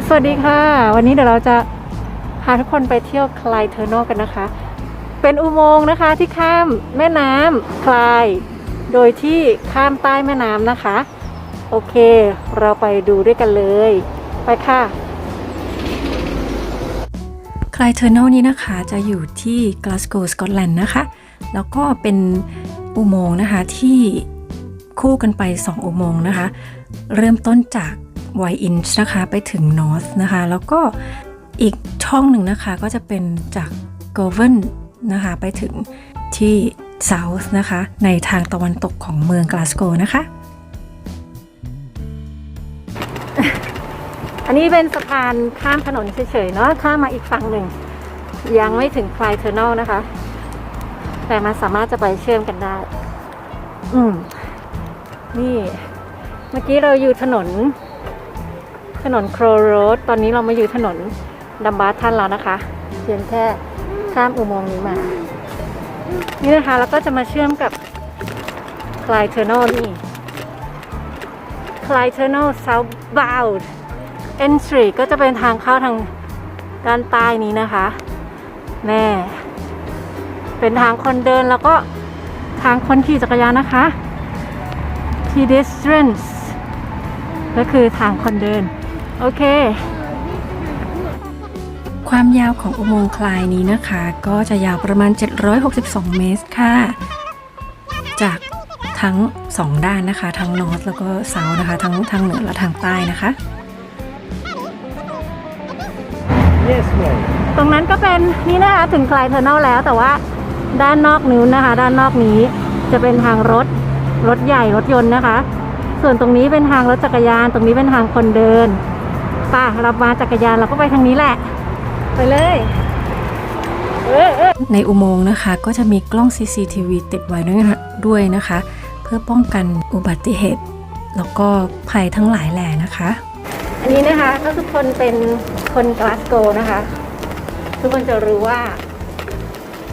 สวัสดีค่ะวันนี้เดี๋ยวเราจะพาทุกคนไปเที่ยวคลายเทอร์โนกันนะคะเป็นอุโมงค์นะคะที่ข้ามแม่น้ำคลายโดยที่ข้ามใต้แม่น้ำนะคะโอเคเราไปดูด้วยกันเลยไปค่ะคลายเทอร์โนนี้นะคะจะอยู่ที่กลาสโกว์สกอตแลนด์นะคะแล้วก็เป็นอุโมงค์นะคะที่คู่กันไป2อุโมงค์นะคะเริ่มต้นจากไวอินช์นะคะไปถึงนอร์ทนะคะแล้วก็อีกช่องหนึ่งนะคะก็จะเป็นจากโกลเวนนะคะไปถึงที่เซาท์นะคะในทางตะวันตกของเมืองกลาสโกว์นะคะอันนี้เป็นสะพานข้ามถนนเฉยๆเนาะข้ามมาอีกฝั่งหนึ่งยังไม่ถึงคลายเทอร์โนนะคะแต่มันสามารถจะไปเชื่อมกันได้นี่เมื่อกี้เราอยู่ถนนโครโรดตอนนี้เรามาอยู่ถนนดัมบาร์ทันแล้วนะคะเพียงแค่ข้ามอุโมงค์นี้มานี่นะคะแล้วก็จะมาเชื่อมกับคลายเทอร์โนนี่คลายเทอร์โนเซาท์บาวด์Entry ก็จะเป็นทางเข้าทางด้านใต้นี้นะคะแน่เป็นทางคนเดินแล้วก็ทางคนขี่จักรยานนะคะ pedestrians ก็คือทางคนเดินโอเคความยาวของอุโมงค์คลายนี้นะคะก็จะยาวประมาณ762เมตรค่ะจากทั้ง2ด้านนะคะทั้งนอร์ทแล้วก็เซาท์นะคะทั้งทางเหนือและทางใต้นะคะตรงนั้นก็เป็นนี่นะคะถึงคลายเทอร์โนแล้วแต่ว่าด้านนอกนู้นนะคะด้านนอกนี้จะเป็นทางรถใหญ่รถยนต์นะคะส่วนตรงนี้เป็นทางรถจักรยานตรงนี้เป็นทางคนเดินป่ะเรามาจักรยานเราก็ไปทางนี้แหละไปเลยในอุโมงค์นะคะก็จะมีกล้อง CCTV ติดไว้ด้วยนะคะเพื่อป้องกันอุบัติเหตุแล้วก็ภัยทั้งหลายแหล่นะคะอันนี้นะคะถ้าทุกคนเป็นคนกลาสโกว์นะคะทุกคนจะรู้ว่า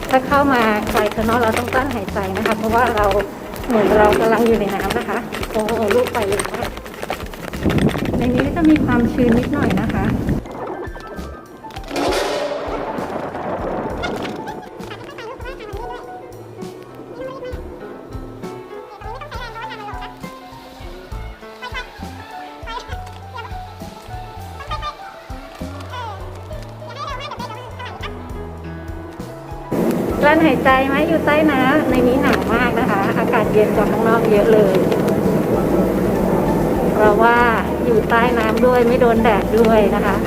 ถ้าเข้ามาคลายเทอร์โนเราต้องกั้นหายใจนะคะเพราะว่าเราเหมือนเรากำลังอยู่ในน้ำนะคะโอ้ลูกไปเลยค่ะในนี้จะมีความชื้นนิดหน่อยนะคะกลั้นหายใจไหมอยู่ใต้น้ำในนี้หนาวมากนะคะอากาศเย็นกว่าข้างนอกเยอะเลยเพราะว่าอยู่ใต้น้ำด้วยไม่โดนแดดด้วยนะคะ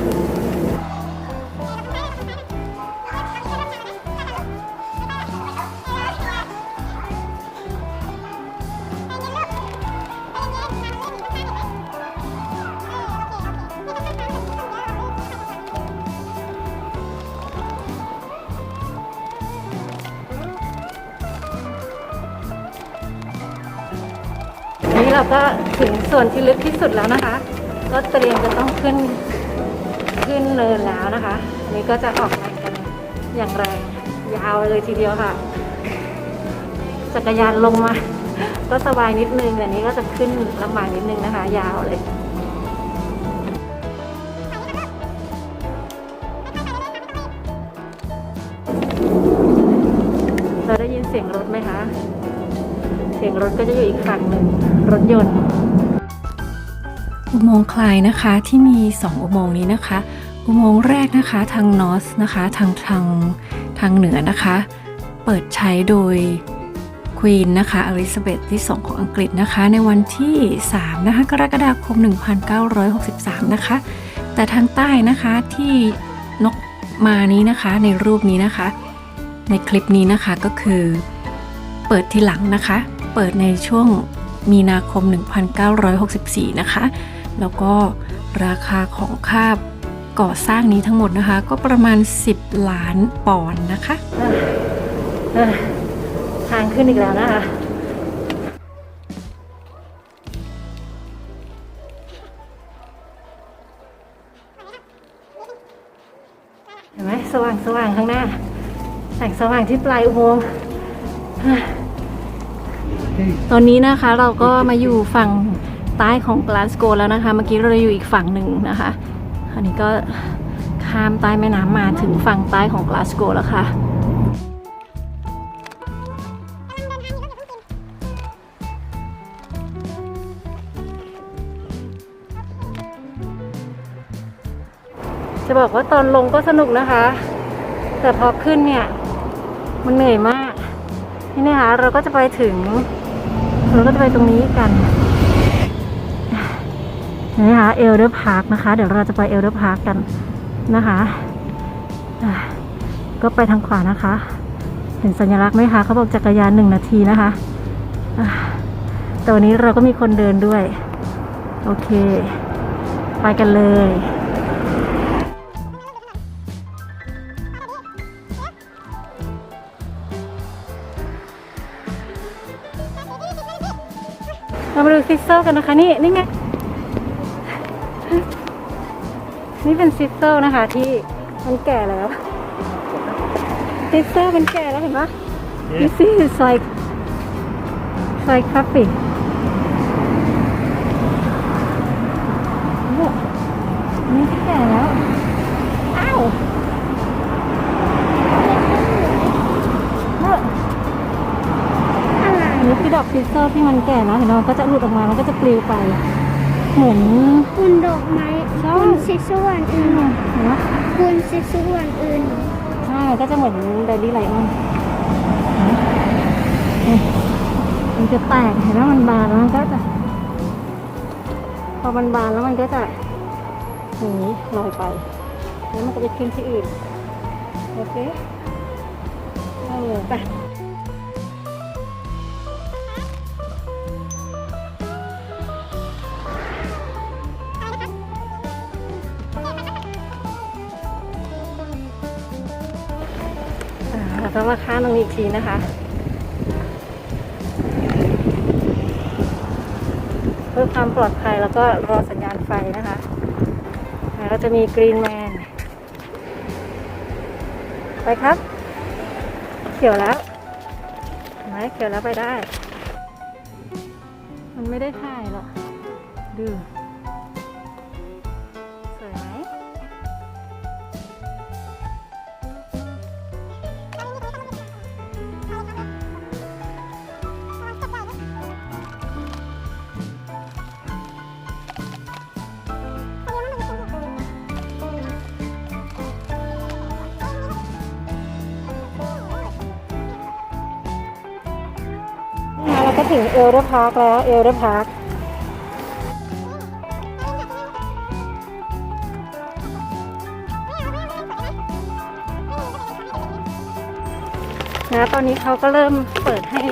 เราก็ถึงส่วนที่ลึกที่สุดแล้วนะคะก็เตรียมจะต้องขึ้นเนินแล้วนะคะนี่ก็จะออกแรงกันอย่างแรงยาวเลยทีเดียวค่ะจักรยานลงมาก็สบายนิดนึงแต่นี้ก็จะขึ้นลำบากนิดนึงนะคะยาวเลยเราได้ยินเสียงรถไหมคะเสียงรถก็จะอยู่อีกฝั่งหนึ่งรถยนต์อุโมงค์คลายนะคะที่มี2อุโมงค์นี้นะคะอุโมงค์แรกนะคะทางนอร์ทนะคะทางเหนือนะคะเปิดใช้โดยควีนนะคะอลิซาเบธที่2ของอังกฤษนะคะในวันที่3นะคะกรกฎาคม1963นะคะแต่ทางใต้นะคะที่นกมานี้นะคะในรูปนี้นะคะในคลิปนี้นะคะก็คือเปิดทีหลังนะคะเปิดในช่วงมีนาคม1964นะคะแล้วก็ราคาของค่าก่อสร้างนี้ทั้งหมดนะคะก็ประมาณ10 ล้านปอนด์นะคะทางขึ้นอีกแล้วนะคะเห็นไหมสว่างข้างหน้าแสงสว่างที่ปลายอุโมงค์ตอนนี้นะคะเราก็มาอยู่ฝั่งใต้ของกลาสโกว์แล้วนะคะเมื่อกี้เราอยู่อีกฝั่งหนึ่งนะคะ อนนี้ก็ข้ามใต้แม่น้ำมาถึงฝั่งใต้ของกลาสโกว์แล้วค่ะ จะบอกว่าตอนลงก็สนุกนะคะ แต่พอขึ้นเนี่ยมันเหนื่อยมาก นี่นะคะเราก็จะไปตรงนี้กันนี่นะคะเอลเดอร์พาร์คนะคะเดี๋ยวเราจะไปเอลเดอร์พาร์คกันนะคะก็ไปทางขวานะคะ เห็นสัญลักษณ์ไหมคะเขาบอกจักรยาน1 นาทีนะคะแต่วันนี้เราก็มีคนเดินด้วยโอเคไปกันเลยเรามาดูซิสเซอร์กันนะคะนี่ไงนี่เป็นซิสเซอร์นะคะที่มันแก่แล้วซิสเซอร์มันแก่แล้วเห็นปะ This is like coffee นี่แก่แล้วอ้าวนี่คือดอกซิสเซอร์ที่มันแก่แล้วเห็นไหมมันก็จะหลุดออกมามันก็จะปลิวไปเหมือน คุณดอกไม้คุณซิสวนอื่น เห็นไหม คุณซิสวนอื่น ใช่ก็จะเหมือนเดลี่ไลออนมันจะแตกเห็นไหมมันบานแล้วมันก็จะพอมันบานแล้วมันก็จะอย่างนี้ลอยไปแล้วมันก็จะขึ้นที่อื่นโอเคไปเราต้องมาข้ามตรงนี้อีกทีนะคะเพื่อความปลอดภัยแล้วก็รอสัญญาณไฟนะคะเราจะมีกรีนแมนไปครับเขียวแล้วเห็นไหมเขียวแล้วไปได้มันไม่ได้ถ่ายหรอกดูสวยไหมเราก็ถึงเอลเดอร์พาร์คแล้วเอลเดอร์พาร์คตอนนี้เขาก็เริ่มเปิดให้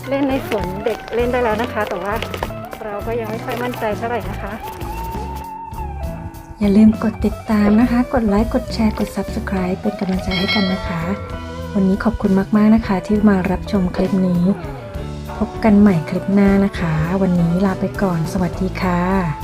เล่นในสวนเด็กเล่นได้แล้วนะคะแต่ว่าเราก็ยังไม่ค่อยมั่นใจเท่าไหร่นะคะ อย่าลืมกดติดตามนะคะกดไลค์กดแชร์กด Subscribe เป็นกำลังใจให้กันนะคะวันนี้ขอบคุณมากๆนะคะที่มารับชมคลิปนี้พบกันใหม่คลิปหน้านะคะวันนี้ลาไปก่อนสวัสดีค่ะ